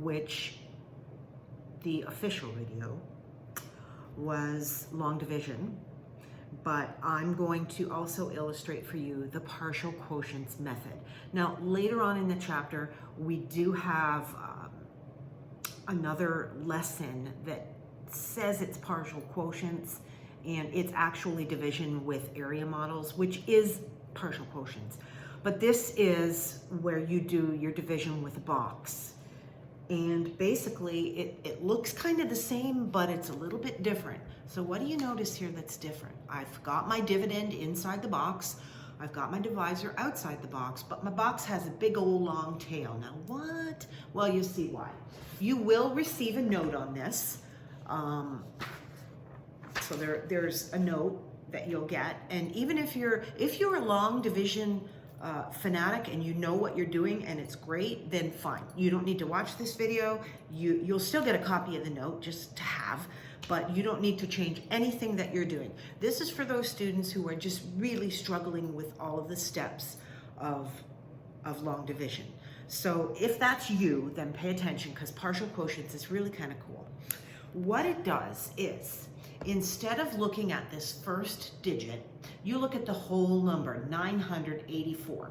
which the official video was long division, but I'm going to also illustrate for you the partial quotients method. Now, later on in the chapter, we do have another lesson that says it's partial quotients, and it's actually division with area models, which is partial quotients. But this is where you do your division with a box. And basically, it looks kind of the same, but it's a little bit different. So what do you notice here that's different? I've got my dividend inside the box. I've got my divisor outside the box, but my box has a big old long tail. Now what? Well, you'll see why. You will receive a note on this. So there's a note that you'll get. And even if you're a long division fanatic and you know what you're doing and it's great, then fine. You don't need to watch this video. You'll still get a copy of the note just to have, but you don't need to change anything that you're doing. This is for those students who are just really struggling with all of the steps of long division. So if that's you, then pay attention, because partial quotients is really kind of cool. What it does is, instead of looking at this first digit, you look at the whole number, 984.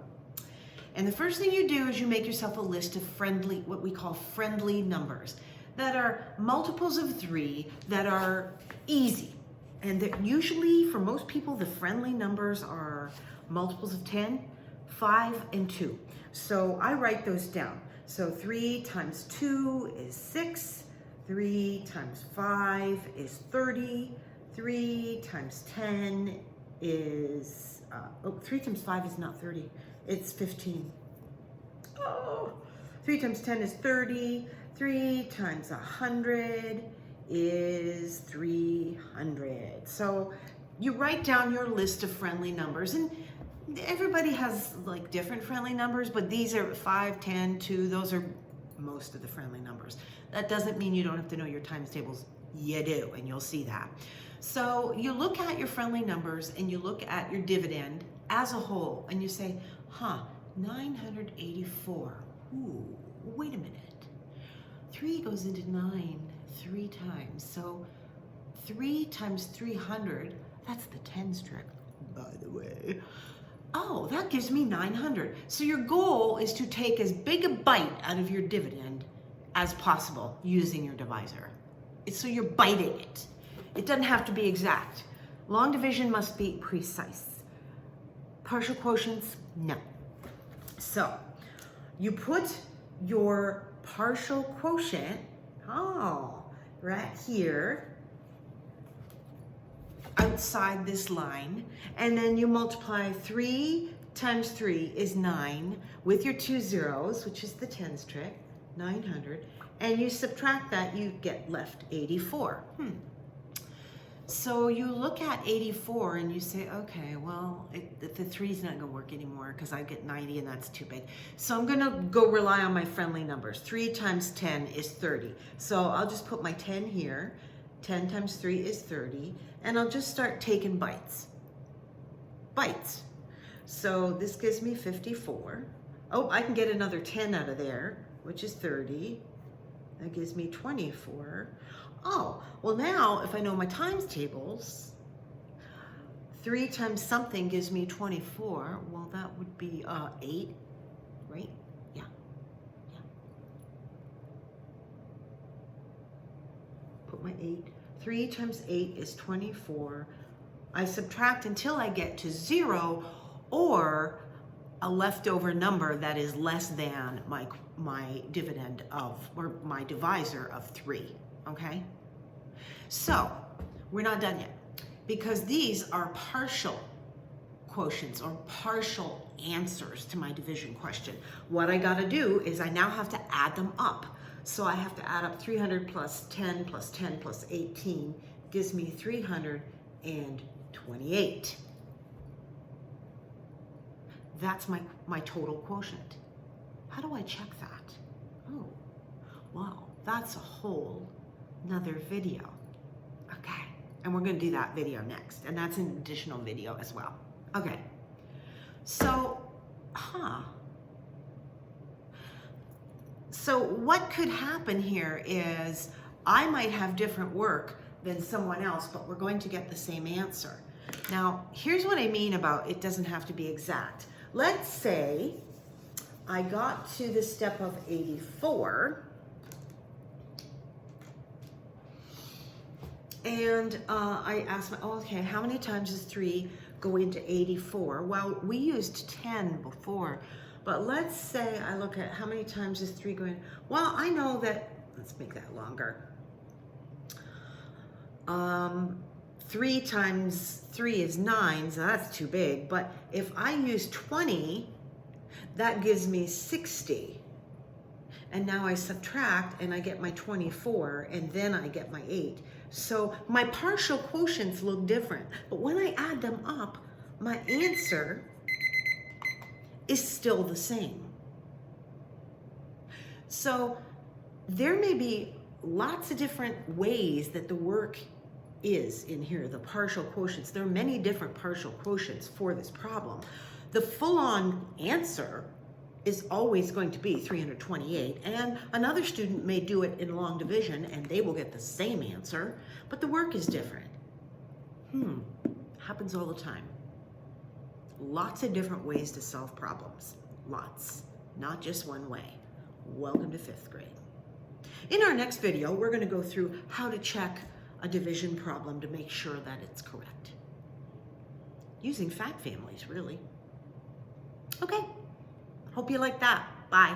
And the first thing you do is you make yourself a list of friendly, what we call friendly numbers, that are multiples of 3, that are easy. And that usually, for most people, the friendly numbers are multiples of 10, 5, and 2. So I write those down. So 3 times 2 is 6. 3 times 5 is 30. 3 times 10 is, 3 times 5 is not 30. It's 15. Oh, 3 times 10 is 30. 3 times 100 is 300. So you write down your list of friendly numbers, and everybody has like different friendly numbers, but these are 5, 10, 2, those are most of the friendly numbers. That doesn't mean you don't have to know your times tables. You do, and you'll see that. So you look at your friendly numbers and you look at your dividend as a whole, and you say, 984. Ooh, wait a minute. 3 goes into 9 3 times. So 3 times 300, that's the tens trick, by the way. Oh, that gives me 900. So your goal is to take as big a bite out of your dividend as possible using your divisor. So you're biting it. It doesn't have to be exact. Long division must be precise. Partial quotients, no. So you put your partial quotient, right here, outside this line, and then you multiply 3 times 3 is 9 with your 2 zeros, which is the tens trick, 900, and you subtract that, you get left 84. So you look at 84 and you say, okay, well, the 3's not gonna work anymore because I get 90 and that's too big. So I'm gonna go rely on my friendly numbers. 3 times 10 is 30. So I'll just put my 10 here. 10 times 3 is 30. And I'll just start taking bites. Bites. So this gives me 54. Oh, I can get another 10 out of there, which is 30. That gives me 24. Oh, well now, if I know my times tables, 3 times something gives me 24. Well, that would be 8, right? Yeah. Put my 8. 3 times 8 is 24. I subtract until I get to 0 or a leftover number that is less than my dividend of, or my divisor of 3, okay? So, we're not done yet, because these are partial quotients or partial answers to my division question. What I gotta do is I now have to add them up. So I have to add up 300 plus 10 plus 10 plus 18 gives me 328. That's my total quotient. How do I check that? Oh, wow, that's a whole nother video. Okay, and we're gonna do that video next, and that's an additional video as well. Okay, so, So what could happen here is I might have different work than someone else, but we're going to get the same answer. Now, here's what I mean about it doesn't have to be exact. Let's say I got to the step of 84, and I asked my, oh, okay, how many times does 3 go into 84? Well, we used 10 before, but let's say I look at how many times does 3 go in? Well, I know that, let's make that longer. 3 times 3 is 9, so that's too big. But if I use 20, that gives me 60. And now I subtract and I get my 24, and then I get my 8. So my partial quotients look different. But when I add them up, my answer is still the same. So there may be lots of different ways that the work is in here, the partial quotients. There are many different partial quotients for this problem. The full-on answer is always going to be 328, and another student may do it in long division and they will get the same answer, but the work is different. Happens all the time. Lots of different ways to solve problems. Lots, not just one way. Welcome to 5th grade. In our next video, we're going to go through how to check a division problem to make sure that it's correct. Using fact families, really. Okay, hope you like that. Bye.